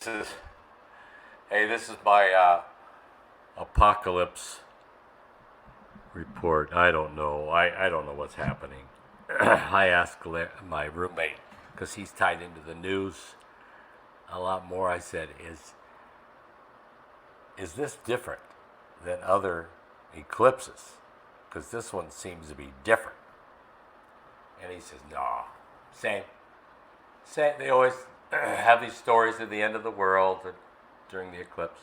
This is this is my apocalypse report. I don't know. I don't know what's happening. I asked my roommate because he's tied into the news a lot more. I said, "Is this different than other eclipses? Because this one seems to be different." And he says, "No, same. Same. They always have these stories at the end of the world during the eclipse."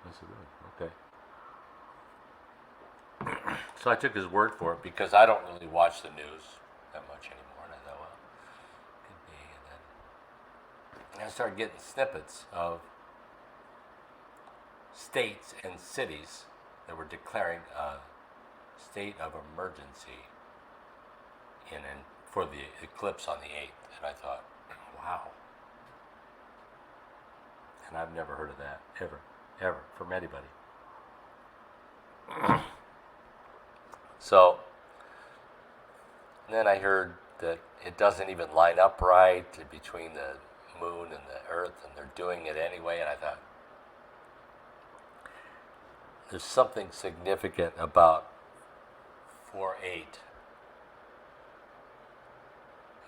I said, "Oh, okay." So I took his word for it because I don't really watch the news that much anymore. And I thought, well, could be. And I started getting snippets of states and cities that were declaring a state of emergency for the eclipse on the 8th. And I thought, wow. And I've never heard of that, ever, from anybody. So then I heard that it doesn't even line up right between the moon and the earth, and they're doing it anyway. And I thought, there's something significant about 4/8.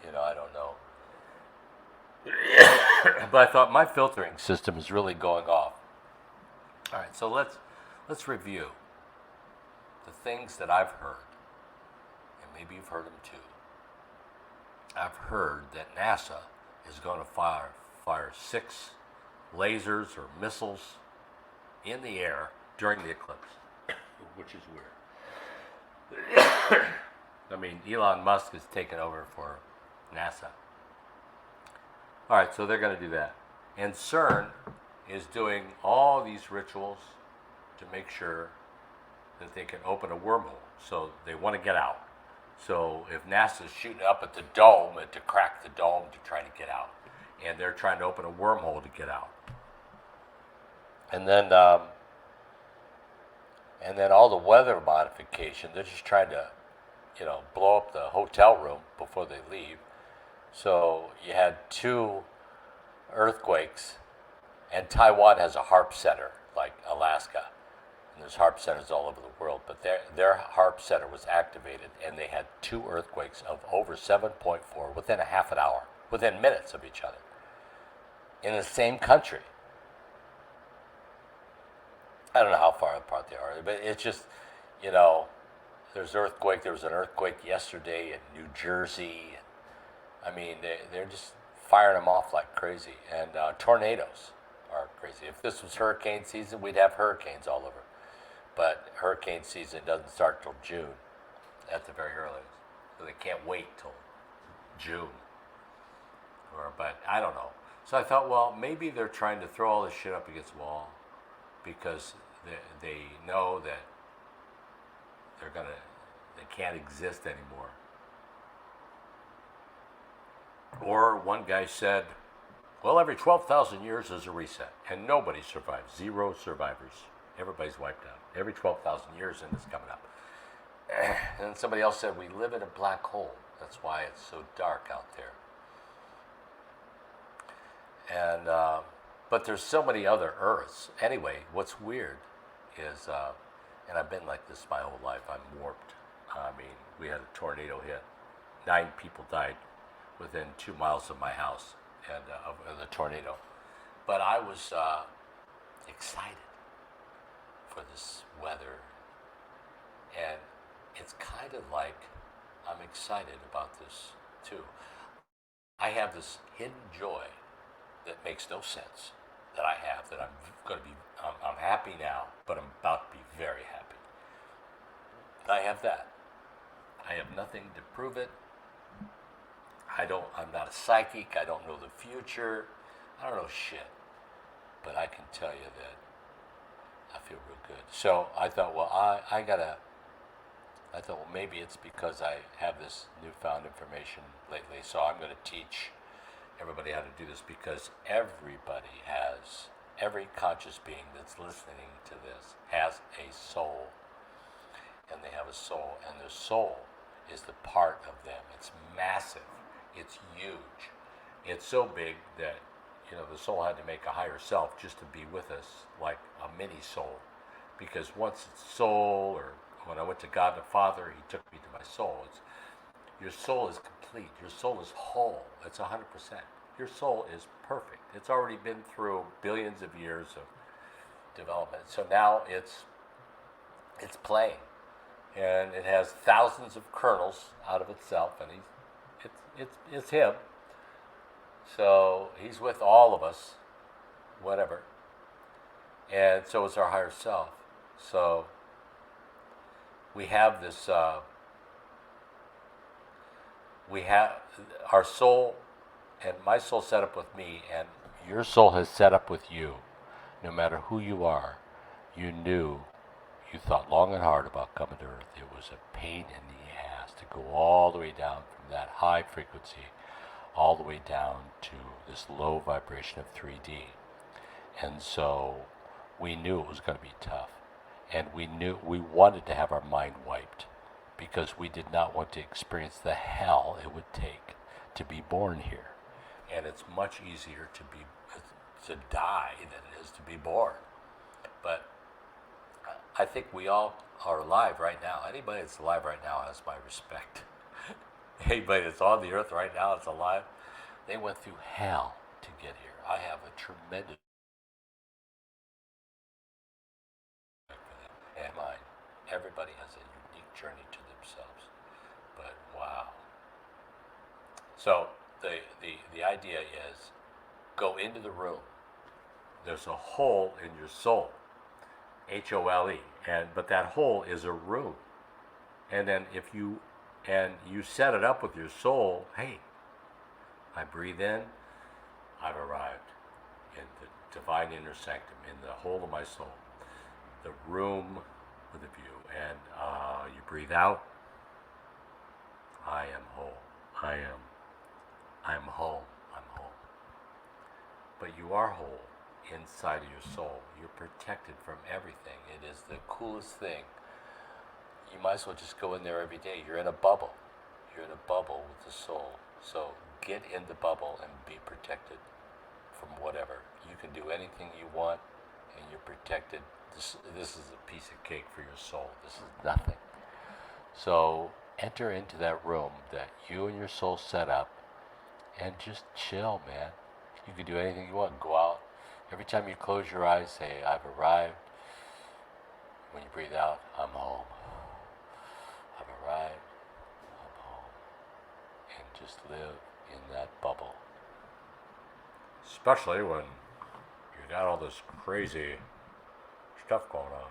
I don't know. But I thought my filtering system is really going off. All right, so let's review the things that I've heard, and maybe you've heard them too. I've heard that NASA is going to fire 6 lasers or missiles in the air during the eclipse, which is weird. I mean, Elon Musk has taken over for NASA. All right, so they're going to do that. And CERN is doing all these rituals to make sure that they can open a wormhole. So they want to get out. So if NASA's shooting up at the dome to crack the dome to try to get out, and they're trying to open a wormhole to get out. And then all the weather modification, they're just trying to, blow up the hotel room before they leave. So you had 2 earthquakes, and Taiwan has a HARP center like Alaska, and there's HARP centers all over the world. But their HARP center was activated, and they had 2 earthquakes of over 7.4 within a half an hour, within minutes of each other, in the same country. I don't know how far apart they are, but it's just, there was an earthquake yesterday in New Jersey. I mean, they're just firing them off like crazy. And tornadoes are crazy. If this was hurricane season, we'd have hurricanes all over. But hurricane season doesn't start till June at the very earliest. So they can't wait till June. But I don't know. So I thought, well, maybe they're trying to throw all this shit up against the wall because they know that they can't exist anymore. Or one guy said, well, every 12,000 years is a reset, and nobody survives. 0 survivors. Everybody's wiped out. Every 12,000 years, and it's coming up. And then somebody else said, we live in a black hole. That's why it's so dark out there. And but there's so many other Earths. Anyway, what's weird is, and I've been like this my whole life. I'm warped. I mean, we had a tornado hit. 9 people died within 2 miles of my house and of the tornado. But I was excited for this weather, and it's kind of like I'm excited about this too. I have this hidden joy that makes no sense that I have, that I'm happy now, but I'm about to be very happy. I have that. I have nothing to prove it. I'm not a psychic. I don't know the future. I don't know shit. But I can tell you that I feel real good. So I thought, well, I thought, well, maybe it's because I have this newfound information lately. So I'm going to teach everybody how to do this, because every conscious being that's listening to this has a soul. And they have a soul. And their soul is the part of them. It's massive. It's huge. It's so big that the soul had to make a higher self just to be with us, like a mini soul. Because once it's soul, or when I went to God the Father, He took me to my soul. Your soul is complete. Your soul is whole. It's 100%. Your soul is perfect. It's already been through billions of years of development. So now it's playing, and it has thousands of kernels out of itself, and it's Him. So He's with all of us, whatever. And so is our higher self. So we have this. We have our soul, and my soul set up with me, and your soul has set up with you. No matter who you are, you thought long and hard about coming to Earth. It was a pain in the ass to go all the way down from that high frequency all the way down to this low vibration of 3D. And so we knew it was going to be tough. And we wanted to have our mind wiped, because we did not want to experience the hell it would take to be born here. And it's much easier to die than it is to be born. But I think we all are alive right now. Anybody that's alive right now has my respect. Anybody that's on the earth right now that's alive, they went through hell to get here. I have a tremendous respect for them and mine. Everybody has a unique journey to themselves. But wow. So the idea is, go into the room. There's a hole in your soul, HOLE, but that hole is a room. And then if you set it up with your soul, hey, I breathe in, I've arrived in the divine inner sanctum, in the hole of my soul, the room with a view. And you breathe out, I am whole. I'm whole. I'm whole. But you are whole inside of your soul. You're protected from everything. It is the coolest thing. You might as well just go in there every day. You're in a bubble. You're in a bubble with the soul. So get in the bubble and be protected from whatever. You can do anything you want, and you're protected. This is a piece of cake for your soul. This is nothing. So enter into that room that you and your soul set up, and just chill, man. You can do anything you want. Go out. Every time you close your eyes, say, I've arrived. When you breathe out, I'm home. I've arrived. I'm home. And just live in that bubble. Especially when you got all this crazy stuff going on.